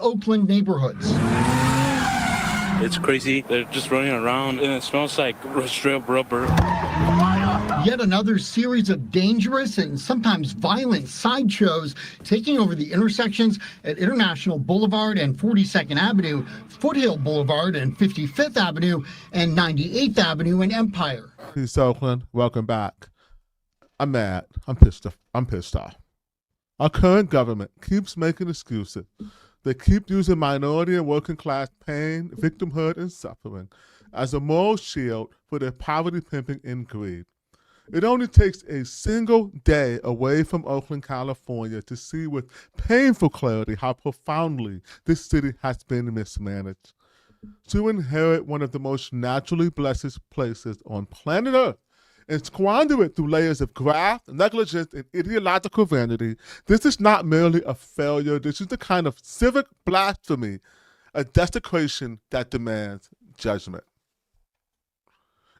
Oakland neighborhoods. It's crazy. They're just running around and it smells like straight up rubber. Yet another series of dangerous and sometimes violent sideshows taking over the intersections at International Boulevard and 42nd Avenue, Foothill Boulevard and 55th Avenue, and 98th Avenue in Empire. Peace, Oakland. Welcome back. I'm mad. I'm pissed off. Our current government keeps making excuses. They keep using minority and working class pain, victimhood, and suffering as a moral shield for their poverty pimping and greed. It only takes a single day away from Oakland, California to see with painful clarity how profoundly this city has been mismanaged. To inherit one of the most naturally blessed places on planet Earth and squander it through layers of graft, negligence, and ideological vanity, this is not merely a failure. This is the kind of civic blasphemy, a desecration that demands judgment.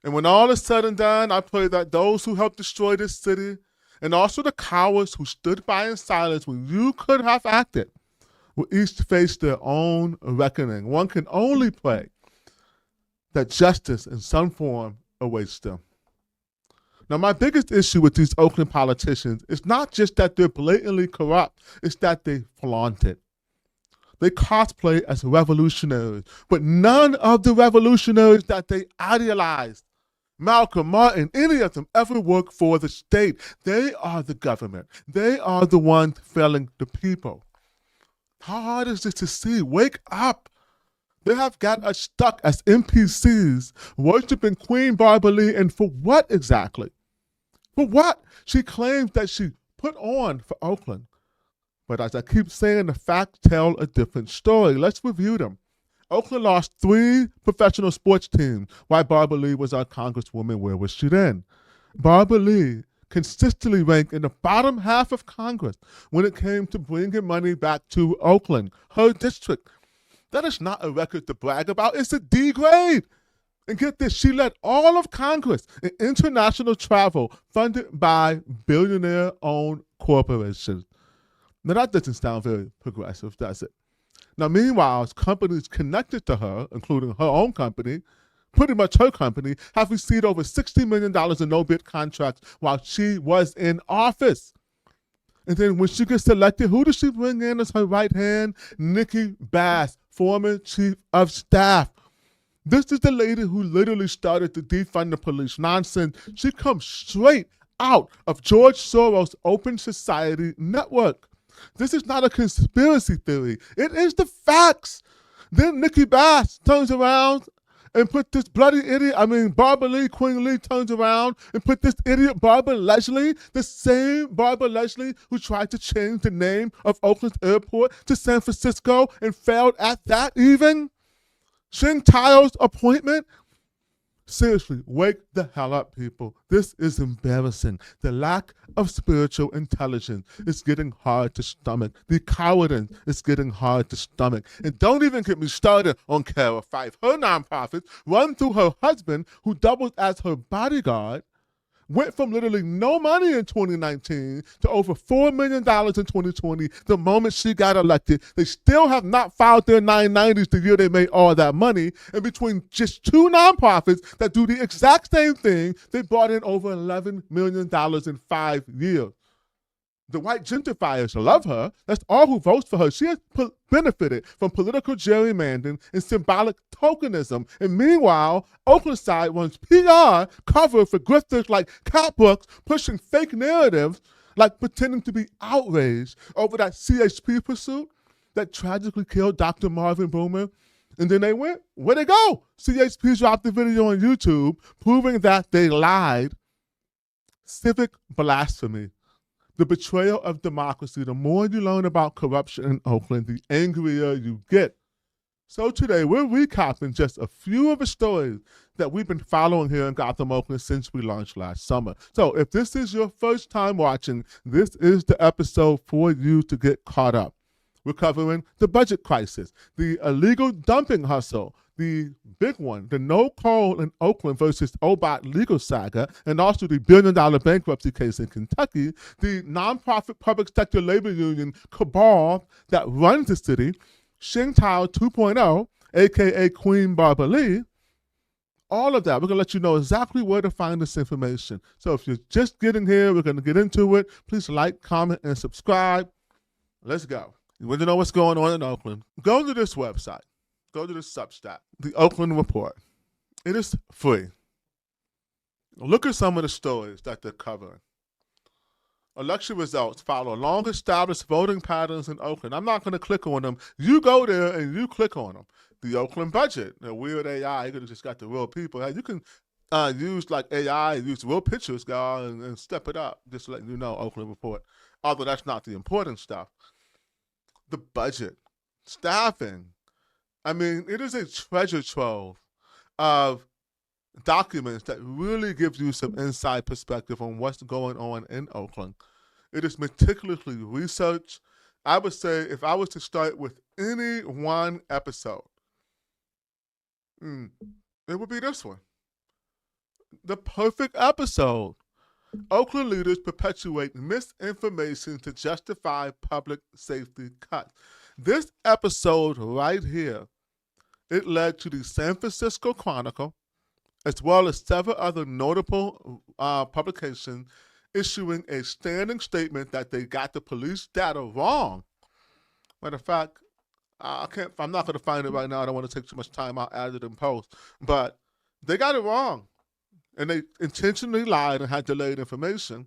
And when all is said and done, I pray that those who helped destroy this city, and also the cowards who stood by in silence when you could have acted, will each face their own reckoning. One can only pray that justice in some form awaits them. Now, my biggest issue with these Oakland politicians is not just that they're blatantly corrupt, it's that they flaunt it. They cosplay as revolutionaries, but none of the revolutionaries that they idealized, Malcolm, Martin, any of them ever worked for the state. They are the government. They are the ones failing the people. How hard is this to see? Wake up. They have got us stuck as NPCs, worshiping Queen Barbara, and for what exactly? For what? She claims that she put on for Oakland. But as I keep saying, the facts tell a different story. Let's review them. Oakland lost 3 professional sports teams while Barbara Lee was our congresswoman. Where was she then? Barbara Lee consistently ranked in the bottom half of Congress when it came to bringing money back to Oakland, her district. That is not a record to brag about. It's a D grade. And get this, she led all of Congress in international travel funded by billionaire-owned corporations. Now, that doesn't sound very progressive, does it? Now, meanwhile, companies connected to her, including her own company, pretty much her company, have received over $60 million in no-bid contracts while she was in office. And then when she gets elected, who does she bring in as her right hand? Nikki Bass, former chief of staff. This is the lady who literally started the defund the police nonsense. She comes straight out of George Soros' Open Society network. This is not a conspiracy theory. It is the facts. Then Nikki Bass turns around and put this bloody idiot, Barbara Lee, Queen Lee turns around and put this idiot Barbara Leslie, the same Barbara Leslie who tried to change the name of Oakland Airport to San Francisco and failed at that even. Shing Tao's appointment? Seriously, wake the hell up, people. This is embarrassing. The lack of spiritual intelligence is getting hard to stomach. The cowardice is getting hard to stomach. And don't even get me started on Kara Fife. Her nonprofits run through her husband, who doubles as her bodyguard, went from literally no money in 2019 to over $4 million in 2020, the moment she got elected. They still have not filed their 990s the year they made all that money. And between just 2 nonprofits that do the exact same thing, they brought in over $11 million in 5 years. The white gentrifiers love her. That's all who votes for her. She has benefited from political gerrymandering and symbolic tokenism. And meanwhile, Oakland side runs PR cover for grifters like Cat Brooks, pushing fake narratives like pretending to be outraged over that CHP pursuit that tragically killed Dr. Marvin Boomer. And then they went, where'd they go? CHP dropped the video on YouTube proving that they lied. Civic blasphemy. The betrayal of democracy. The more you learn about corruption in Oakland, the angrier you get. So today, we're recapping just a few of the stories that we've been following here in Gotham, Oakland since we launched last summer. So if this is your first time watching, this is the episode for you to get caught up. We're covering the budget crisis, the illegal dumping hustle, the big one, the no coal in Oakland versus Obot legal saga, and also the billion-dollar bankruptcy case in Kentucky, the nonprofit public sector labor union cabal that runs the city, Tsingtao 2.0, aka Queen Barbara Lee. All of that, we're going to let you know exactly where to find this information. So if you're just getting here, we're going to get into it. Please like, comment, and subscribe. Let's go. You want to know what's going on in Oakland? Go to this website. Go to this Substack, the Oakland Report. It is free. Look at some of the stories that they're covering. Election results follow long-established voting patterns in Oakland. I'm not going to click on them. You go there and you click on them. The Oakland budget, the weird AI, you could have just got the real people. You can use like AI, use real pictures, guys, and step it up. Just letting you know, Oakland Report. Although that's not the important stuff. The budget, staffing. I mean, it is a treasure trove of documents that really gives you some inside perspective on what's going on in Oakland. It is meticulously researched. I would say if I was to start with any one episode, it would be this one. The perfect episode. Oakland leaders perpetuate misinformation to justify public safety cuts. This episode right here, it led to the San Francisco Chronicle, as well as several other notable publications, issuing a standing statement that they got the police data wrong. Matter of fact, I'm not going to find it right now. I don't want to take too much time. I'll add it in post. But they got it wrong. And they intentionally lied and had delayed information.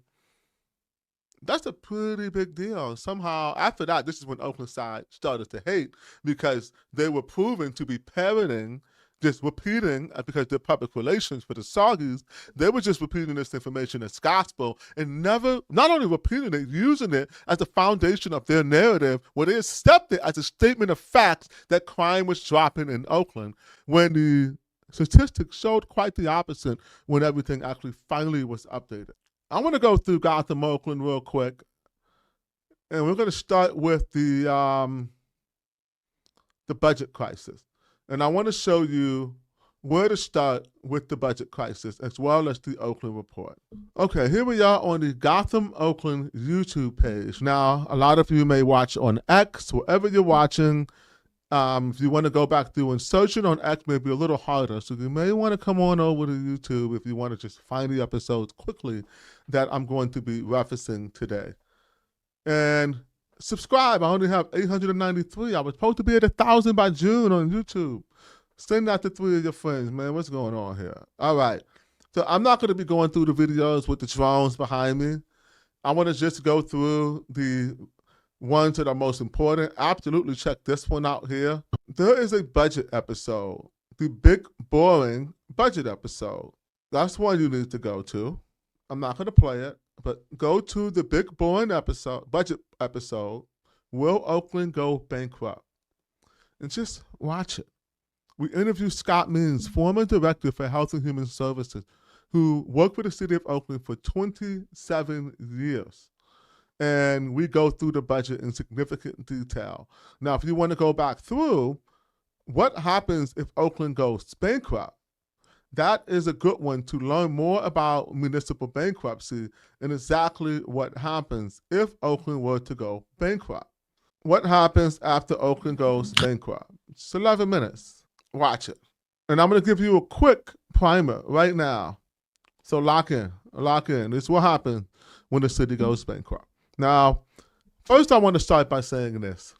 That's a pretty big deal. Somehow, after that, this is when Oakland side started to hate because they were proven to be parroting, just repeating, because they're public relations for the Soggies, they were just repeating this information as gospel and never, not only repeating it, using it as the foundation of their narrative, where they accepted as a statement of facts that crime was dropping in Oakland, when the statistics showed quite the opposite when everything actually finally was updated. I want to go through Gotham, Oakland real quick, and we're going to start with the budget crisis. And I want to show you where to start with the budget crisis, as well as the Oakland Report. Okay, here we are on the Gotham Oakland YouTube page. Now, a lot of you may watch on X, wherever you're watching. If you want to go back through and search it on X, may be a little harder. So you may want to come on over to YouTube if you want to just find the episodes quickly that I'm going to be referencing today. And subscribe. I only have 893. I was supposed to be at 1,000 by June on YouTube. Send that to 3 of your friends, man. What's going on here? All right. So I'm not going to be going through the videos with the drones behind me. I want to just go through the ones that are most important. Absolutely check this one out here. There is a budget episode, the big, boring budget episode. That's one you need to go to. I'm not going to play it, but go to the big, boring episode, budget episode, Will Oakland Go Bankrupt? And just watch it. We interview Scott Means, former director for Health and Human Services, who worked for the City of Oakland for 27 years. And we go through the budget in significant detail. Now, if you want to go back through, what happens if Oakland goes bankrupt? That is a good one to learn more about municipal bankruptcy and exactly what happens if Oakland were to go bankrupt. What happens after Oakland goes bankrupt? It's 11 minutes. Watch it. And I'm going to give you a quick primer right now. So lock in. This will happen when the city goes bankrupt. Now, first I want to start by saying this.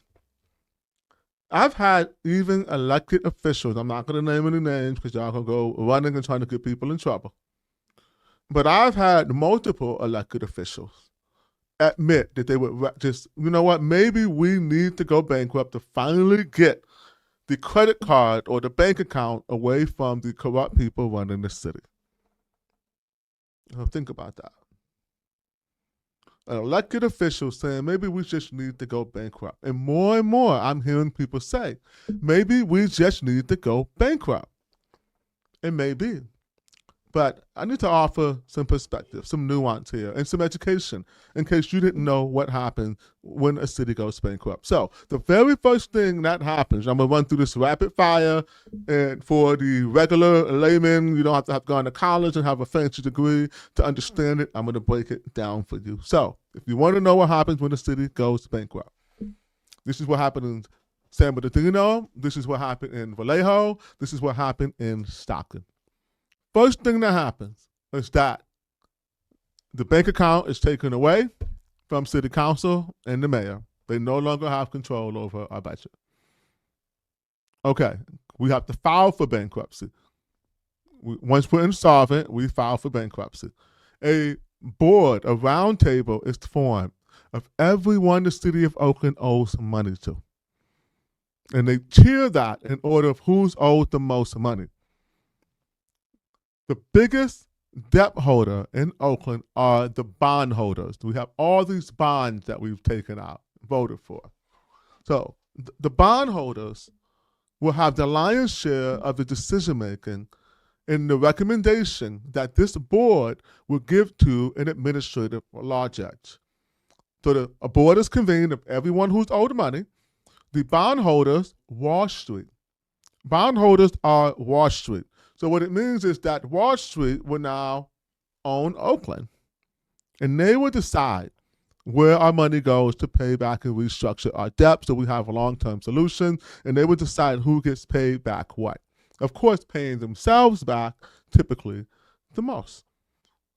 I've had even elected officials, I'm not going to name any names because y'all going to go running and trying to get people in trouble. But I've had multiple elected officials admit that they would just, you know what, maybe we need to go bankrupt to finally get the credit card or the bank account away from the corrupt people running the city. Now, think about that. An elected official saying maybe we just need to go bankrupt. And more I'm hearing people say, maybe we just need to go bankrupt. It may be. But I need to offer some perspective, some nuance here, and some education in case you didn't know what happens when a city goes bankrupt. So the very first thing that happens, I'm going to run through this rapid fire, and for the regular layman, you don't have to have gone to college and have a fancy degree to understand it. I'm going to break it down for you. So if you want to know what happens when a city goes bankrupt, this is what happened in San Bernardino, this is what happened in Vallejo, this is what happened in Stockton. First thing that happens is that the bank account is taken away from city council and the mayor. They no longer have control over our budget. Okay, we have to file for bankruptcy. Once we're insolvent, we file for bankruptcy. A board, a round table is formed of everyone the city of Oakland owes money to. And they tier that in order of who's owed the most money. The biggest debt holder in Oakland are the bond holders. We have all these bonds that we've taken out, voted for. So the bond holders will have the lion's share of the decision making in the recommendation that this board will give to an administrative law judge. So a board is convened of everyone who's owed money. The bondholders, Wall Street. Bondholders are Wall Street. So what it means is that Wall Street will now own Oakland. And they will decide where our money goes to pay back and restructure our debt so we have a long-term solution. And they will decide who gets paid back what. Of course, paying themselves back typically the most.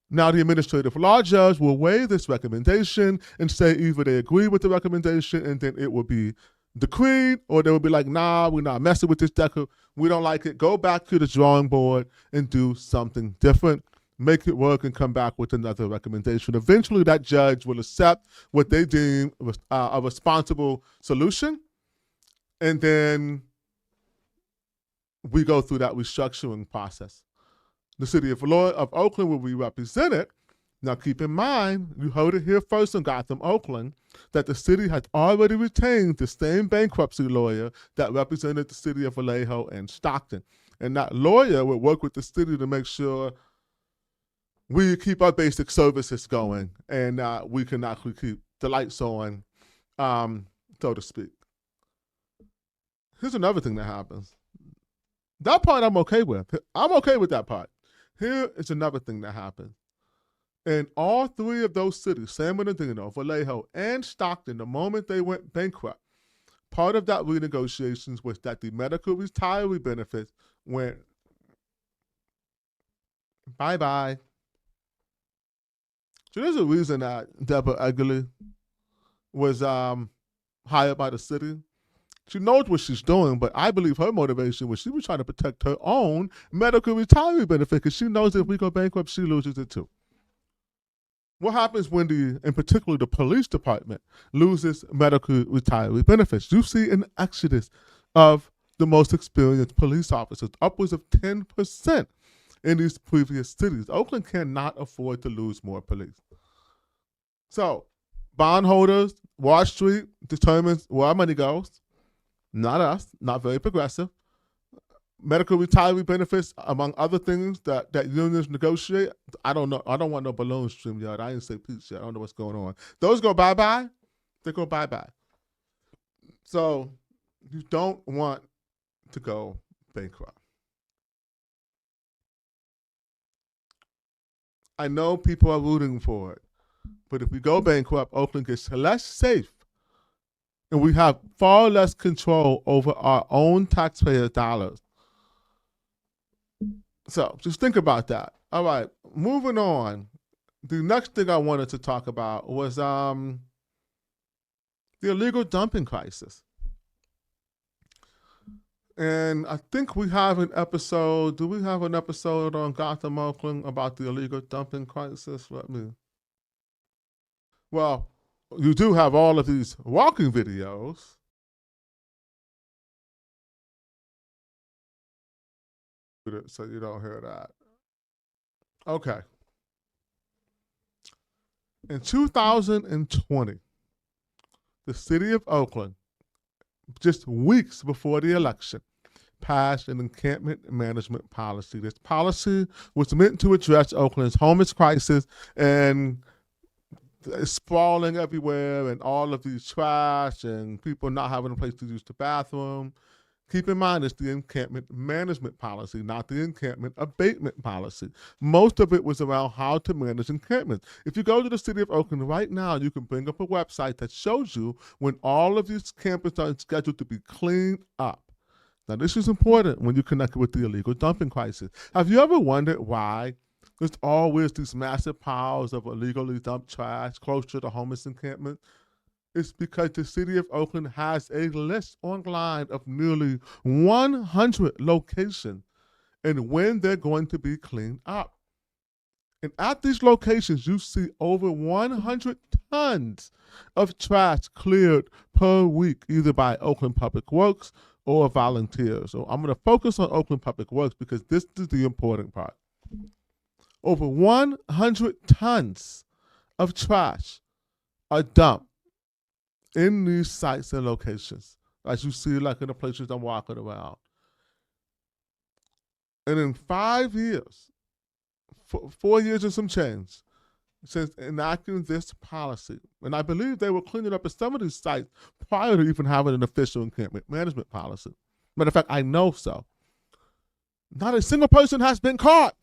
Now, the administrative law judge will weigh this recommendation and say either they agree with the recommendation and then it will be decreed, or they will be like, nah, we're not messing with this deck. We don't like it. Go back to the drawing board and do something different. Make it work and come back with another recommendation. Eventually, that judge will accept what they deem a responsible solution, and then we go through that restructuring process. The city of Oakland will be represented. Now, keep in mind, you heard it here first in Gotham, Oakland, that the city has already retained the same bankruptcy lawyer that represented the city of Vallejo and Stockton. And that lawyer will work with the city to make sure we keep our basic services going and we can actually keep the lights on, so to speak. Here's another thing that happens. That part I'm okay with. I'm okay with that part. Here is another thing that happens. In all three of those cities, San Bernardino, Vallejo, and Stockton, the moment they went bankrupt, part of that renegotiations was that the medical retiree benefits went bye-bye. So there's a reason that Deborah Eggerly was hired by the city. She knows what she's doing, but I believe her motivation was she was trying to protect her own medical retiree benefit because she knows if we go bankrupt, she loses it too. What happens when in particular, the police department loses medical retiree benefits? You see an exodus of the most experienced police officers, upwards of 10% in these previous cities. Oakland cannot afford to lose more police. So, bondholders, Wall Street determines where our money goes. Not us, not very progressive. Medical retiree benefits, among other things that unions negotiate. I don't know. I don't want no balloon stream yet. I didn't say peace yet. I don't know what's going on. Those go bye-bye. They go bye-bye. So you don't want to go bankrupt. I know people are rooting for it, but if we go bankrupt, Oakland gets less safe, and we have far less control over our own taxpayer dollars. So just think about that. All right, moving on. The next thing I wanted to talk about was the illegal dumping crisis. And I think we have an episode. Do we have an episode on Gotham, Oakland about the illegal dumping crisis? Well, you do have all of these walking videos. So you don't hear that. Okay. In 2020, the City of Oakland, just weeks before the election, passed an encampment management policy. This policy was meant to address Oakland's homeless crisis and sprawling everywhere and all of these trash and people not having a place to use the bathroom. Keep in mind, it's the encampment management policy, not the encampment abatement policy. Most of it was around how to manage encampments. If you go to the City of Oakland right now, you can bring up a website that shows you when all of these campers are scheduled to be cleaned up. Now, this is important when you connect it with the illegal dumping crisis. Have you ever wondered why there's always these massive piles of illegally dumped trash close to the homeless encampment? It's because the City of Oakland has a list online of nearly 100 locations and when they're going to be cleaned up. And at these locations, you see over 100 tons of trash cleared per week, either by Oakland Public Works or volunteers. So I'm going to focus on Oakland Public Works because this is the important part. Over 100 tons of trash are dumped in these sites and locations, as you see, like in the places I'm walking around. And in 5 years, 4 years and some change, since enacting this policy, and I believe they were cleaning up at some of these sites prior to even having an official encampment management policy. Matter of fact, I know so. Not a single person has been caught.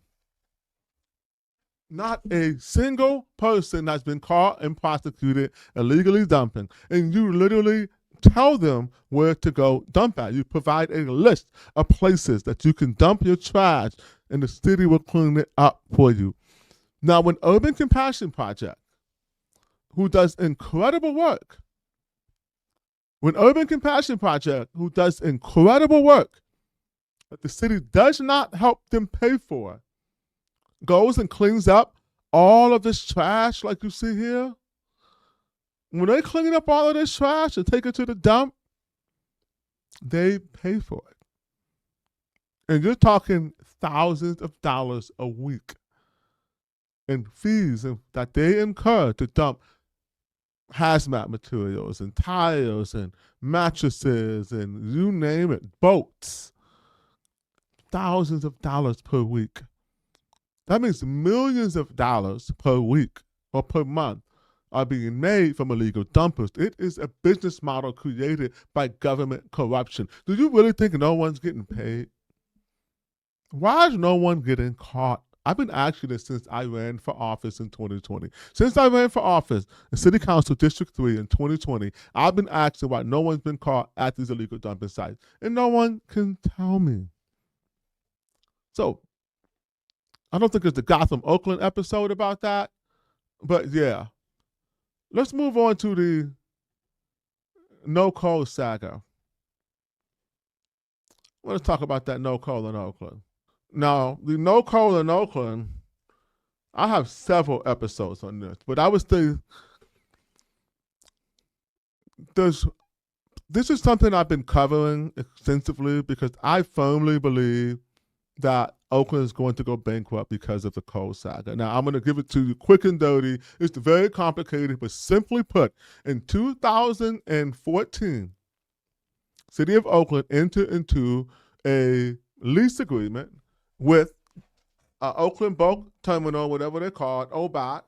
Not a single person has been caught and prosecuted illegally dumping. And you literally tell them where to go dump at. You provide a list of places that you can dump your trash and the city will clean it up for you. Now, when Urban Compassion Project, who does incredible work, that the city does not help them pay for, goes and cleans up all of this trash like you see here. When they clean up all of this trash and take it to the dump, they pay for it. And you're talking thousands of dollars a week in fees that they incur to dump hazmat materials and tires and mattresses and you name it, boats. Thousands of dollars per week. That means millions of dollars per week or per month are being made from illegal dumpers. It is a business model created by government corruption. Do you really think no one's getting paid? Why is no one getting caught? I've been asking this since I ran for office in 2020. Since I ran for office in City Council District 3 in 2020, I've been asking why no one's been caught at these illegal dumping sites. And no one can tell me. So, I don't think it's the Gotham Oakland episode about that, but yeah. Let's move on to the no coal saga. Let's talk about that no coal in Oakland. Now, the no coal in Oakland, I have several episodes on this, but I would say this is something I've been covering extensively because I firmly believe that Oakland is going to go bankrupt because of the coal saga. Now, I'm going to give it to you quick and dirty. It's very complicated, but simply put, in 2014, City of Oakland entered into a lease agreement with Oakland Bulk Terminal, whatever they're called, OBOT,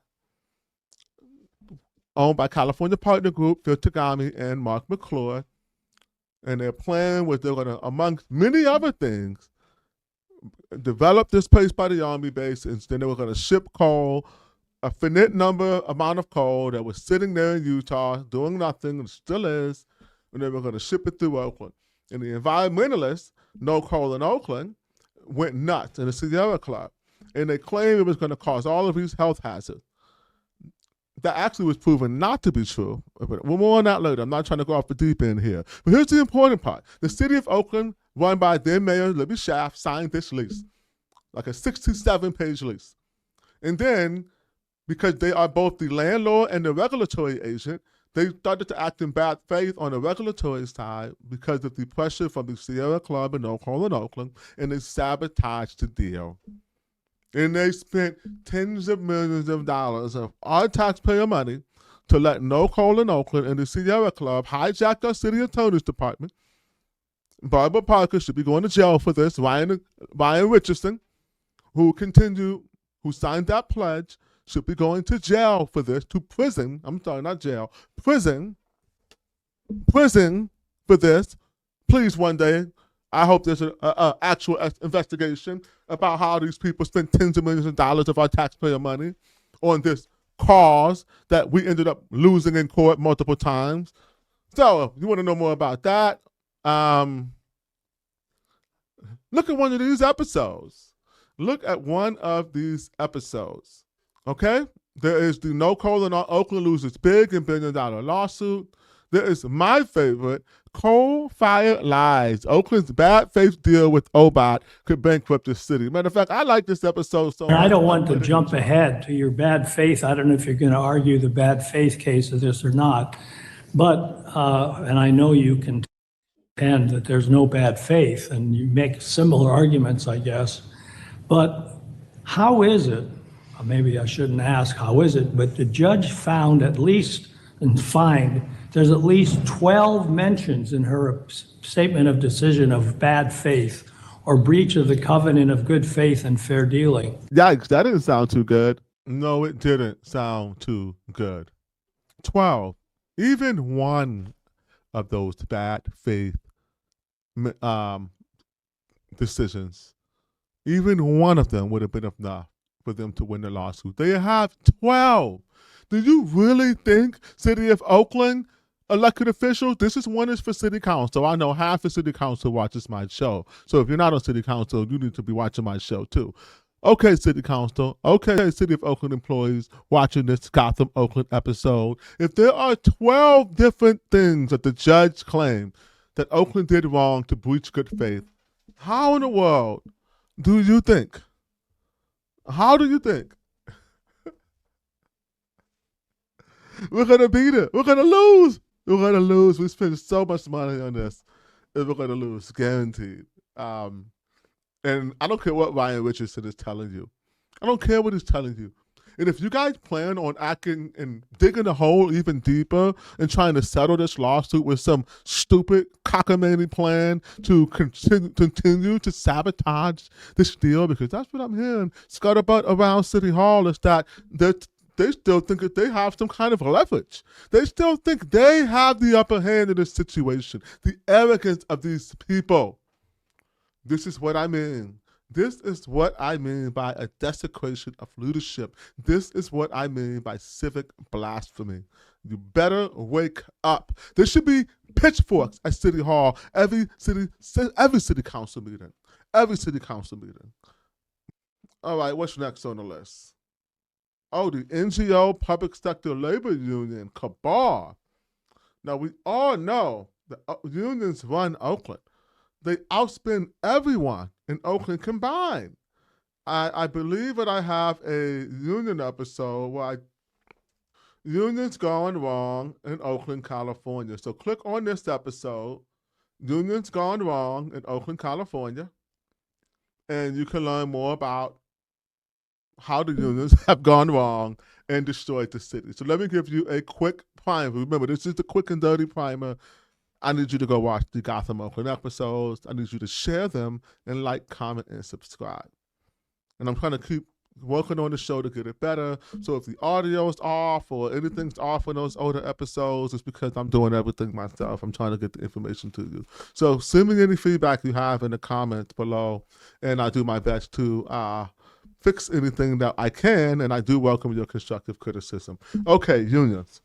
owned by California Partner Group, Phil Tagami, and Mark McClure. And their plan was they're going to, amongst many other things, develop this place by the Army base, and then they were going to ship coal, a finite amount of coal that was sitting there in Utah, doing nothing, and still is, and they were going to ship it through Oakland. And the environmentalists, No Coal in Oakland, went nuts in the Sierra Club, and they claimed it was going to cause all of these health hazards. That actually was proven not to be true. But we'll more on that later. I'm not trying to go off the deep end here. But here's the important part. The City of Oakland, run by their mayor, Libby Schaaf, signed this lease, like a 67-page lease. And then, because they are both the landlord and the regulatory agent, they started to act in bad faith on the regulatory side because of the pressure from the Sierra Club and No Coal in Oakland, and they sabotaged the deal. And they spent tens of millions of dollars of our taxpayer money to let No Coal in Oakland and the Sierra Club hijack our city attorney's department. Barbara Parker should be going to jail for this. Ryan Richardson, who signed that pledge, should be going to jail for this, to prison. I'm sorry, not jail. Prison for this. Please, one day, I hope there's an actual investigation about how these people spent tens of millions of dollars of our taxpayer money on this cause that we ended up losing in court multiple times. So if you want to know more about that, look at one of these episodes. Look at one of these episodes, okay? There is the No Colon on Oakland loses big and $1 billion lawsuit. There is my favorite, Coal-Fired Lies. Oakland's bad faith deal with OBOT could bankrupt the city. Matter of fact, I like this episode so much. I don't want to jump ahead to your bad faith. I don't know if you're going to argue the bad faith case of this or not. But, and I know you contend that there's no bad faith, and you make similar arguments, I guess. But how is it, maybe I shouldn't ask how is it, but the judge found at least, and there's at least 12 mentions in her statement of decision of bad faith or breach of the covenant of good faith and fair dealing. Yikes, that didn't sound too good. No, it didn't sound too good. 12. Even one of those bad faith decisions, even one of them would have been enough for them to win the lawsuit. They have 12. Do you really think City of Oakland elected officials? This one is for City Council. I know half the City Council watches my show. So if you're not on City Council, you need to be watching my show too. Okay, City Council. Okay, City of Oakland employees watching this Gotham Oakland episode. If there are 12 different things that the judge claimed that Oakland did wrong to breach good faith, how in the world do you think? How do you think we're going to beat it? We're going to lose. We're going to lose. We spent so much money on this. And we're going to lose, guaranteed. And I don't care what Ryan Richardson is telling you. I don't care what he's telling you. And if you guys plan on acting and digging a hole even deeper and trying to settle this lawsuit with some stupid cockamamie plan to continue to sabotage this deal, because that's what I'm hearing scuttlebutt around City Hall, is that they still think that they have some kind of leverage. They still think they have the upper hand in this situation. The arrogance of these people. This is what I mean. This is what I mean by a desecration of leadership. This is what I mean by civic blasphemy. You better wake up. There should be pitchforks at City Hall, every city council meeting. Every city council meeting. All right, what's next on the list? Oh, the NGO Public Sector Labor Union, cabal. Now, we all know that unions run Oakland. They outspend everyone in Oakland combined. I believe that I have a union episode where unions gone wrong in Oakland, California. So click on this episode, Unions Gone Wrong in Oakland, California, and you can learn more about how the unions have gone wrong and destroyed the city. So let me give you a quick primer. Remember, this is the quick and dirty primer. I need you to go watch the Gotham Oakland episodes. I need you to share them and like, comment, and subscribe. And I'm trying to keep working on the show to get it better. So if the audio is off or anything's off in those older episodes, it's because I'm doing everything myself. I'm trying to get the information to you. So send me any feedback you have in the comments below, and I do my best to fix anything that I can, and I do welcome your constructive criticism. Okay, unions.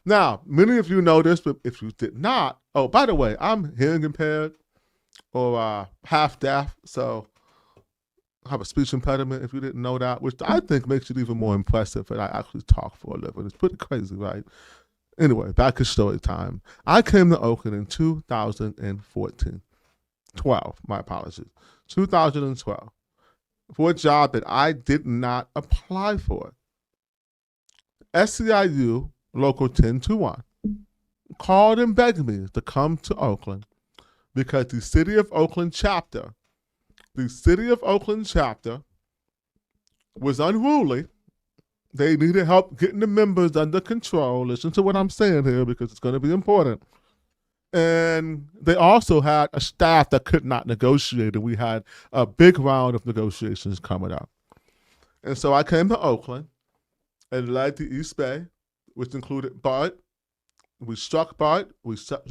Now, many of you know this, but if you did not, oh, by the way, I'm hearing impaired or half deaf, so I have a speech impediment, if you didn't know that, which I think makes it even more impressive that I actually talk for a living. It's pretty crazy, right? Anyway, back to story time. I came to Oakland in 2014. 12, my apologies. 2012. For a job that I did not apply for. SEIU Local 1021 called and begged me to come to Oakland because the City of Oakland chapter was unruly. They needed help getting the members under control. Listen to what I'm saying here because it's going to be important. And they also had a staff that could not negotiate, and we had a big round of negotiations coming up. And so I came to Oakland and led the East Bay, which included BUD, We struck BART. We struck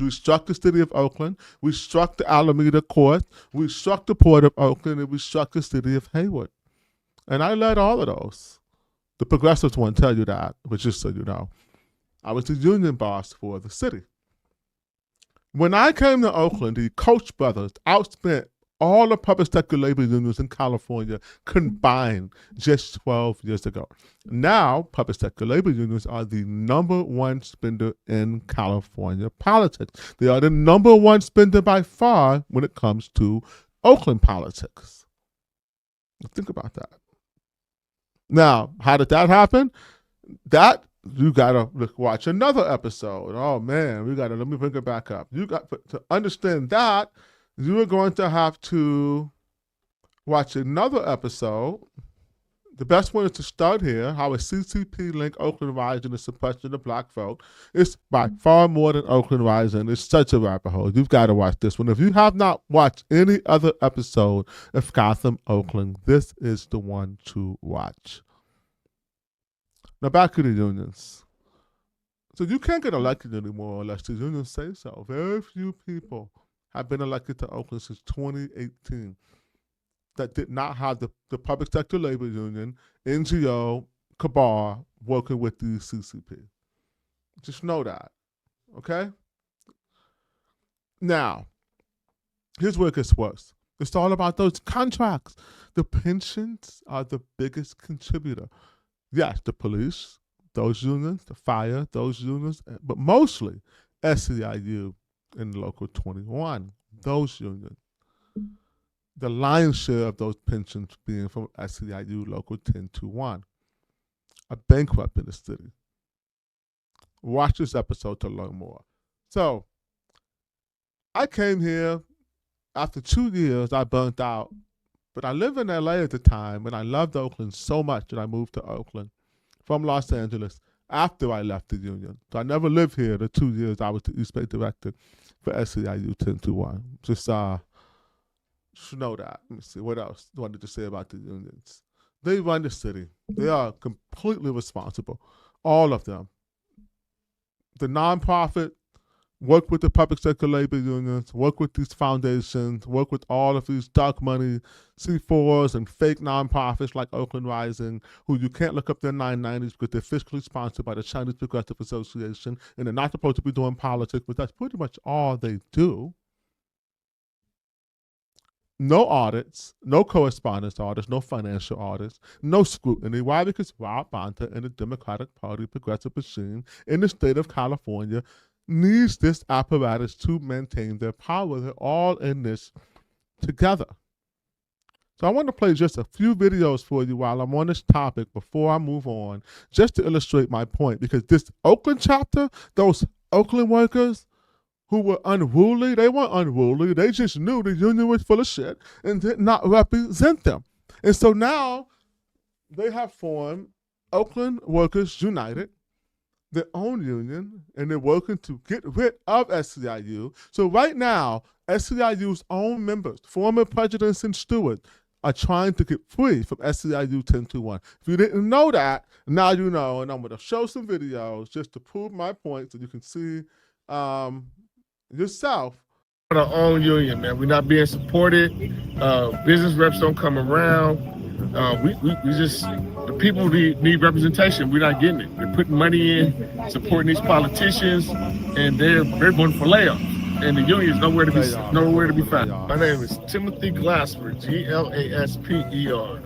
the City of Oakland. We struck the Alameda Court. We struck the Port of Oakland, and we struck the City of Hayward. And I led all of those. The progressives won't tell you that, but just so you know, I was the union boss for the city. When I came to Oakland, the Koch brothers outspent all the public sector labor unions in California combined just 12 years ago. Now, public sector labor unions are the #1 spender in California politics. They are the #1 spender by far when it comes to Oakland politics. Think about that. Now, how did that happen? That you gotta watch another episode. Oh man, let me bring it back up. You got to understand that. You are going to have to watch another episode. The best one is to start here, how a CCP linked Oakland Rising to suppression of the black vote. It's by far more than Oakland Rising. It's such a rabbit hole. You've got to watch this one. If you have not watched any other episode of Gotham, Oakland, this is the one to watch. Now back to the unions. So you can't get elected anymore unless the unions say so. Very few people have been elected to Oakland since 2018 that did not have the public sector labor union, NGO, cabal working with the CCP. Just know that, okay? Now, here's where it gets worse. It's all about those contracts. The pensions are the biggest contributor. Yes, the police, those unions, the fire, those unions, but mostly SEIU in Local 21, those unions. The lion's share of those pensions being from SEIU Local 1021, are bankrupt in the city. Watch this episode to learn more. So, I came here after 2 years. I burnt out, but I lived in LA at the time, and I loved Oakland so much that I moved to Oakland from Los Angeles after I left the union. So I never lived here the 2 years I was the East Bay director for SEIU 1021. Just should know that. Let me see what else I wanted to say about the unions. They run the city. They are completely responsible. All of them. The nonprofit work with the public sector labor unions, work with these foundations, work with all of these dark money C4s and fake nonprofits like Oakland Rising, who you can't look up their 990s because they're fiscally sponsored by the Chinese Progressive Association, and they're not supposed to be doing politics, but that's pretty much all they do. No audits, no correspondence audits, no financial audits, no scrutiny. Why? Because Rob Bonta and the Democratic Party progressive machine in the state of California needs this apparatus to maintain their power. They're all in this together. So I want to play just a few videos for you while I'm on this topic before I move on, just to illustrate my point. Because this Oakland chapter, those Oakland workers who were unruly, they weren't unruly. They just knew the union was full of shit and did not represent them. And so now they have formed Oakland Workers United, their own union, and they're working to get rid of SEIU. So right now, SEIU's own members, former presidents and stewards, are trying to get free from SEIU 1021. If you didn't know that, now you know, and I'm going to show some videos just to prove my point so you can see yourself. Our own union, man. We're not being supported. Business reps don't come around. We just, the people need representation. We're not getting it. They're putting money in, supporting these politicians, and they're going for layoffs. And the union is nowhere to be found. My name is Timothy Glasper, Glasper.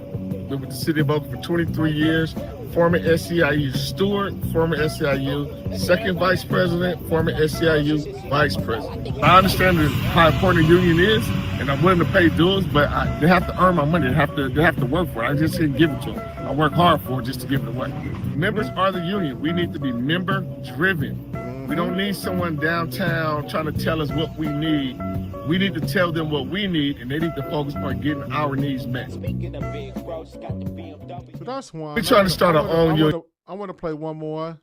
Lived with the City of Oakland for 23 years. Former SEIU steward, former SEIU second vice president, former SEIU vice president. I understand how important the union is, and I'm willing to pay dues, but they have to earn my money. They have to work for it. I just can't give it to them. I work hard for it just to give it away. Members are the union. We need to be member driven. We don't need someone downtown trying to tell us what we need. We need to tell them what we need, and they need to focus on getting our needs met. So that's one. We're trying to start our own union. I want to play one more,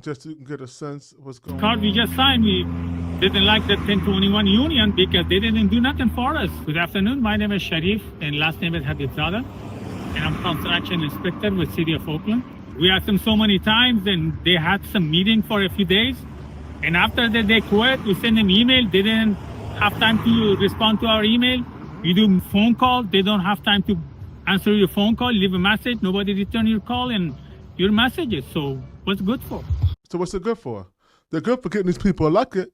just so you can get a sense of what's going on. Card we just signed, we didn't like the 1021 union because they didn't do nothing for us. Good afternoon, my name is Sharif, and last name is Hadizada, and I'm construction inspector with City of Oakland. We asked them so many times, and they had some meeting for a few days. And after that, they quit. We sent them email. They didn't have time to respond to our email. You do phone calls. They don't have time to answer your phone call, leave a message. Nobody return your call and your messages. So what's good for? So what's it good for? They're good for getting these people elected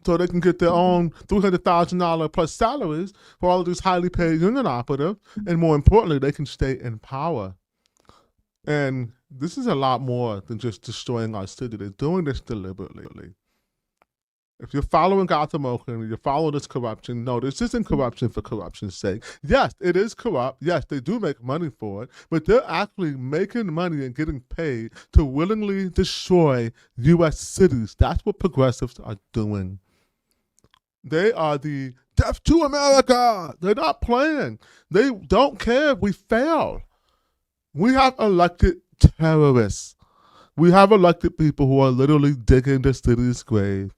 so they can get their own $300,000 plus salaries for all of these highly paid union operatives. And more importantly, they can stay in power. And this is a lot more than just destroying our city. They're doing this deliberately. If you're following Gotham, Oakland, you're following this corruption, no, this isn't corruption for corruption's sake. Yes, it is corrupt. Yes, they do make money for it, but they're actually making money and getting paid to willingly destroy U.S. cities. That's what progressives are doing. They are the death to America. They're not playing. They don't care if we fail. We have elected terrorists. We have elected people who are literally digging the city's grave,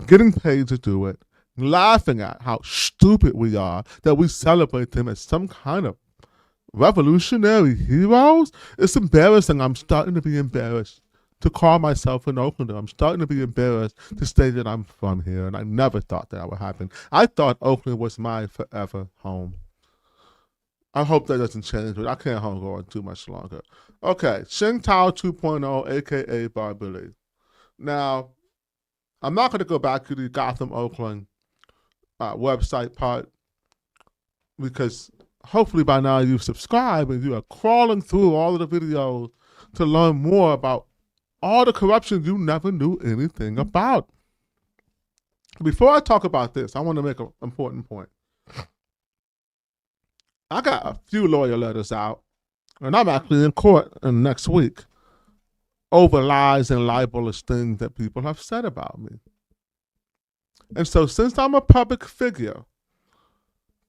getting paid to do it, laughing at how stupid we are that we celebrate them as some kind of revolutionary heroes. It's embarrassing. I'm starting to be embarrassed to call myself an Oaklander. I'm starting to be embarrassed to say that I'm from here, and I never thought that would happen. I thought Oakland was my forever home. I hope that doesn't change, but I can't hold on too much longer. Okay, Xing Tao 2.0, a.k.a. Barbili. Now, I'm not going to go back to the Gotham, Oakland website part because hopefully by now you've subscribed and you are crawling through all of the videos to learn more about all the corruption you never knew anything about. Before I talk about this, I want to make an important point. I got a few lawyer letters out, and I'm actually in court next week over lies and libelous things that people have said about me. And so since I'm a public figure,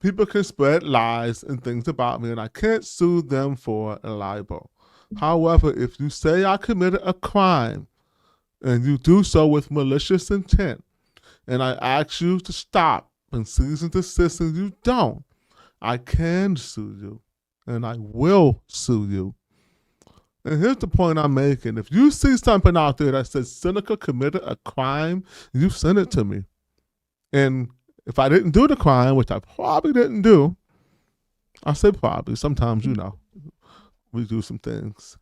people can spread lies and things about me, and I can't sue them for a libel. However, if you say I committed a crime, and you do so with malicious intent, and I ask you to stop and cease and desist and you don't, I can sue you, and I will sue you. And here's the point I'm making. If you see something out there that says Seneca committed a crime, you send it to me. And if I didn't do the crime, which I probably didn't do, I say probably, sometimes, we do some things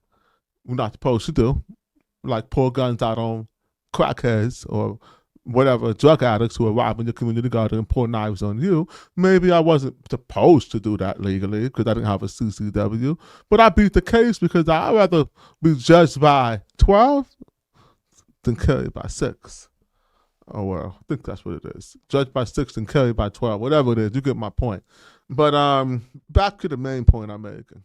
we're not supposed to do, like pour guns out on crackheads or whatever, drug addicts who are robbing your community garden and pour knives on you. Maybe I wasn't supposed to do that legally because I didn't have a CCW, but I beat the case because I'd rather be judged by 12 than carried by 6. Oh, well, I think that's what it is. Judged by 6 and carried by 12, whatever it is, you get my point. But back to the main point I'm making.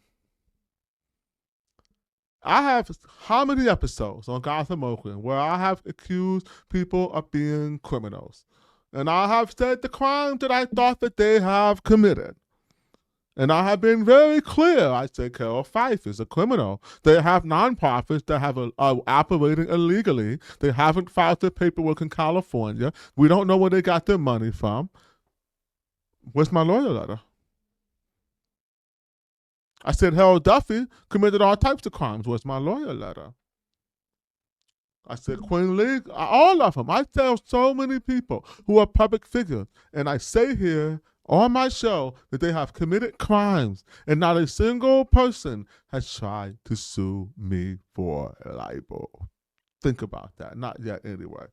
I have how many episodes on Gotham, Oakland where I have accused people of being criminals. And I have said the crime that I thought that they have committed. And I have been very clear. I said Carol Fife is a criminal. They have nonprofits that are operating illegally. They haven't filed their paperwork in California. We don't know where they got their money from. Where's my lawyer letter? I said Harold Duffy committed all types of crimes. Where's my lawyer letter? I said Quinn Lee, all of them. I tell so many people who are public figures, and I say here on my show that they have committed crimes, and not a single person has tried to sue me for libel. Think about that. Not yet, anyway.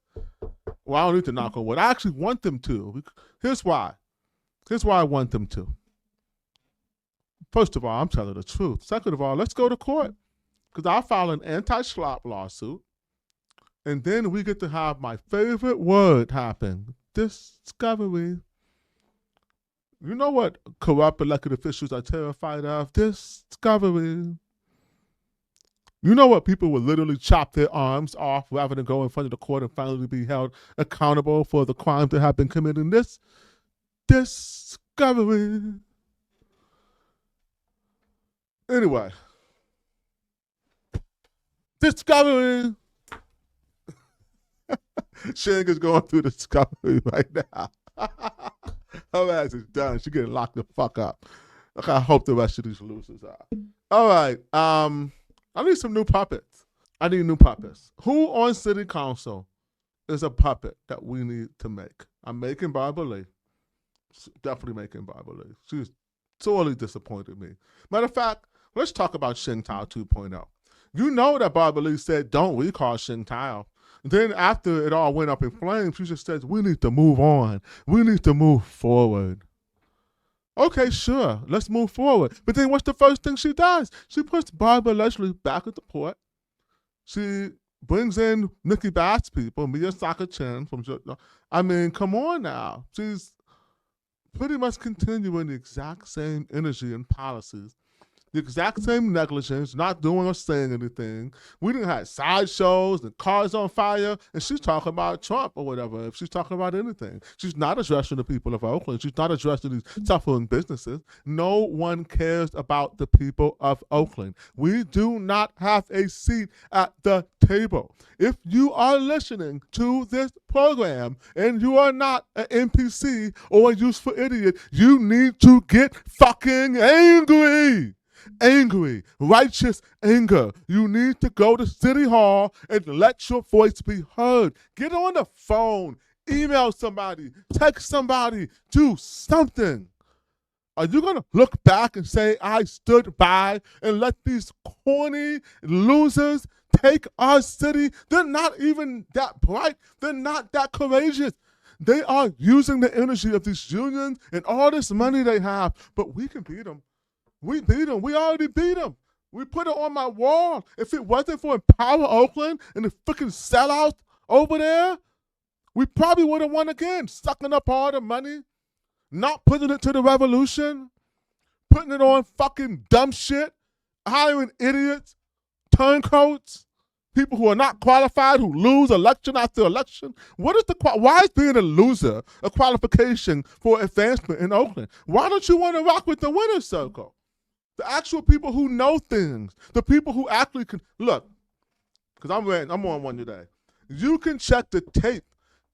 Well, I don't need to knock on wood. I actually want them to. Here's why. Here's why I want them to. First of all, I'm telling the truth. Second of all, let's go to court because I'll file an anti-SLAPP lawsuit, and then we get to have my favorite word happen, discovery. You know what corrupt elected officials are terrified of? Discovery. You know what people will literally chop their arms off rather than go in front of the court and finally be held accountable for the crimes that have been committed? Discovery. Anyway, discovery. Shang is going through discovery right now. Her ass is done. She's getting locked the fuck up. Okay, I hope the rest of these losers are. All right. I need some new puppets. I need new puppets. Who on city council is a puppet that we need to make? I'm making Barbara Lee. Definitely making Barbara Lee. She's sorely disappointed me. Matter of fact, let's talk about Xingtao 2.0. You know that Barbara Lee said, don't recall Xingtao. Then after it all went up in flames, she just says, we need to move on. We need to move forward. Okay, sure, let's move forward. But then what's the first thing she does? She puts Barbara Leslie back at the port. She brings in Nikki Bass people, Mia Saka-Chen from, I mean, come on now. She's pretty much continuing the exact same energy and policies, the exact same negligence, not doing or saying anything. We didn't have sideshows and cars on fire, and she's talking about Trump or whatever. If she's talking about anything, she's not addressing the people of Oakland. She's not addressing these suffering businesses. No one cares about the people of Oakland. We do not have a seat at the table. If you are listening to this program and you are not an NPC or a useful idiot, you need to get fucking angry. Angry, righteous anger. You need to go to City Hall and let your voice be heard. Get on the phone, email somebody, text somebody, do something. Are you going to look back and say, I stood by and let these corny losers take our city? They're not even that bright. They're not that courageous. They are using the energy of these unions and all this money they have, but we can beat them. We beat them. We already beat them. We put it on my wall. If it wasn't for Empower Oakland and the freaking sellouts over there, we probably would have won again, sucking up all the money, not putting it to the revolution, putting it on fucking dumb shit, hiring idiots, turncoats, people who are not qualified, who lose election after election. Why is being a loser a qualification for advancement in Oakland? Why don't you want to rock with the winner's circle? The actual people who know things, the people who actually can, look, because I'm on one today. You can check the tape.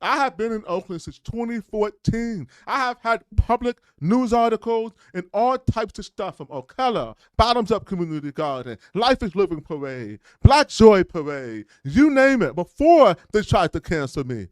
I have been in Oakland since 2014. I have had public news articles and all types of stuff from Ocala, Bottoms Up Community Garden, Life is Living Parade, Black Joy Parade, you name it, before they tried to cancel me.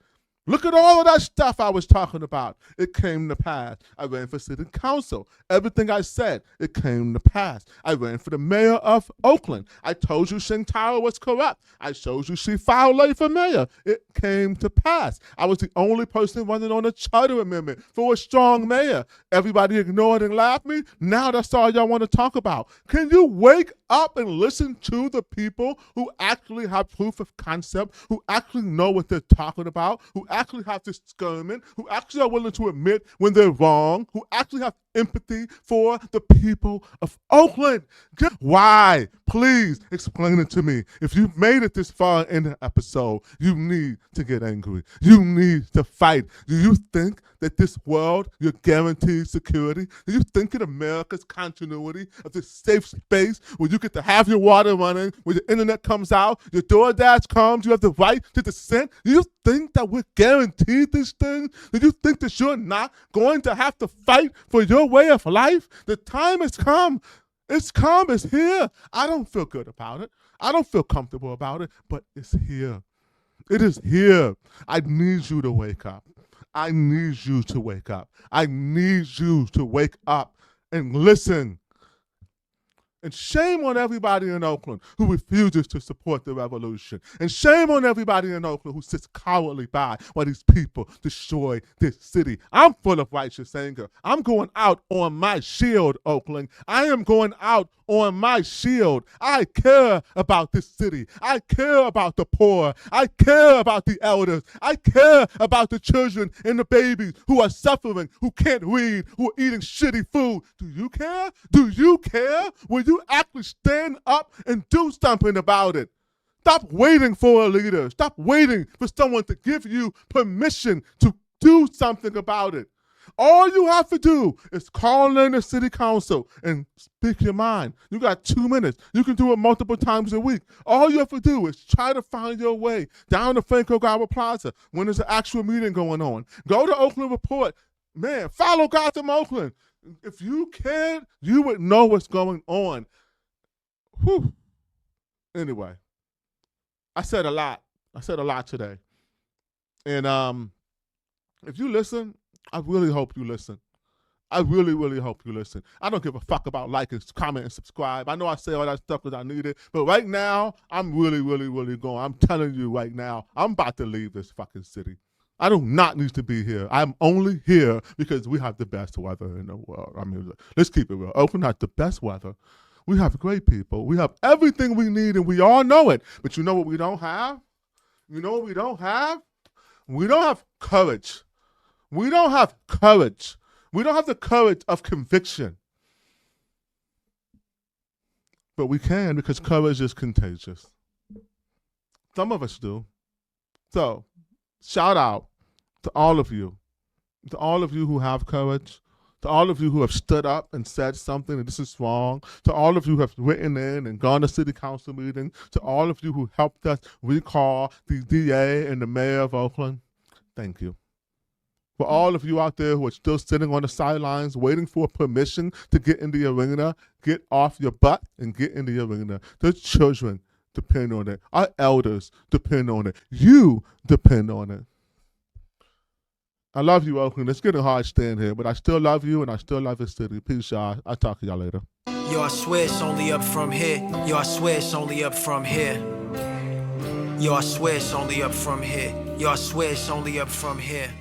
Look at all of that stuff I was talking about. It came to pass. I ran for city council. Everything I said, it came to pass. I ran for the mayor of Oakland. I told you Xingtao was corrupt. I showed you she filed late for mayor. It came to pass. I was the only person running on a charter amendment for a strong mayor. Everybody ignored and laughed me. Now that's all y'all want to talk about. Can you wake up and listen to the people who actually have proof of concept, who actually know what they're talking about, who actually have discernment, who actually are willing to admit when they're wrong, who actually have empathy for the people of Oakland? Why? Please explain it to me. If you've made it this far in the episode, you need to get angry. You need to fight. Do you think that this world, you're guaranteed security? Do you think in America's continuity of this safe space where you get to have your water running, where your internet comes out, your DoorDash comes, you have the right to dissent? Do you think that we're guaranteed these things? Do you think that you're not going to have to fight for your way of life? The time has come. It's come, it's here. I don't feel good about it. I don't feel comfortable about it, but it's here. It is here. I need you to wake up. I need you to wake up. I need you to wake up and listen. And shame on everybody in Oakland who refuses to support the revolution. And shame on everybody in Oakland who sits cowardly by while these people destroy this city. I'm full of righteous anger. I'm going out on my shield, Oakland. I am going out on my shield. I care about this city. I care about the poor. I care about the elders. I care about the children and the babies who are suffering, who can't read, who are eating shitty food. Do you care? Do you care? Will you actually stand up and do something about it? Stop waiting for a leader. Stop waiting for someone to give you permission to do something about it. All you have to do is call in the city council and speak your mind. You got 2 minutes. You can do it multiple times a week. All you have to do is try to find your way down to Franco Garber Plaza when there's an actual meeting going on. Go to Oakland Report. Man, follow Gotham Oakland. If you cared, you would know what's going on. Whew. Anyway, I said a lot. I said a lot today. And if you listen, I really hope you listen. I really, really hope you listen. I don't give a fuck about liking, comment, and subscribe. I know I say all that stuff because I need it, but right now, I'm really, really, really going. I'm telling you right now, I'm about to leave this fucking city. I do not need to be here. I'm only here because we have the best weather in the world. I mean, let's keep it real. Oakland has the best weather. We have great people. We have everything we need, and we all know it. But you know what we don't have? You know what we don't have? We don't have courage. We don't have courage. We don't have the courage of conviction. But we can because courage is contagious. Some of us do. So, shout out to all of you who have courage, to all of you who have stood up and said something and this is wrong, to all of you who have written in and gone to city council meetings, to all of you who helped us recall the DA and the mayor of Oakland. Thank you. For all of you out there who are still sitting on the sidelines waiting for permission to get in the arena, get off your butt and get in the arena. The children depend on it. Our elders depend on it. You depend on it. I love you, Oakland. It's getting hard staying here, but I still love you and I still love the city. Peace, y'all. I'll talk to y'all later. Yo, I swear it's only up from here. Yo, I swear it's only up from here. Yo, I swear it's only up from here. Yo, I swear it's only up from here.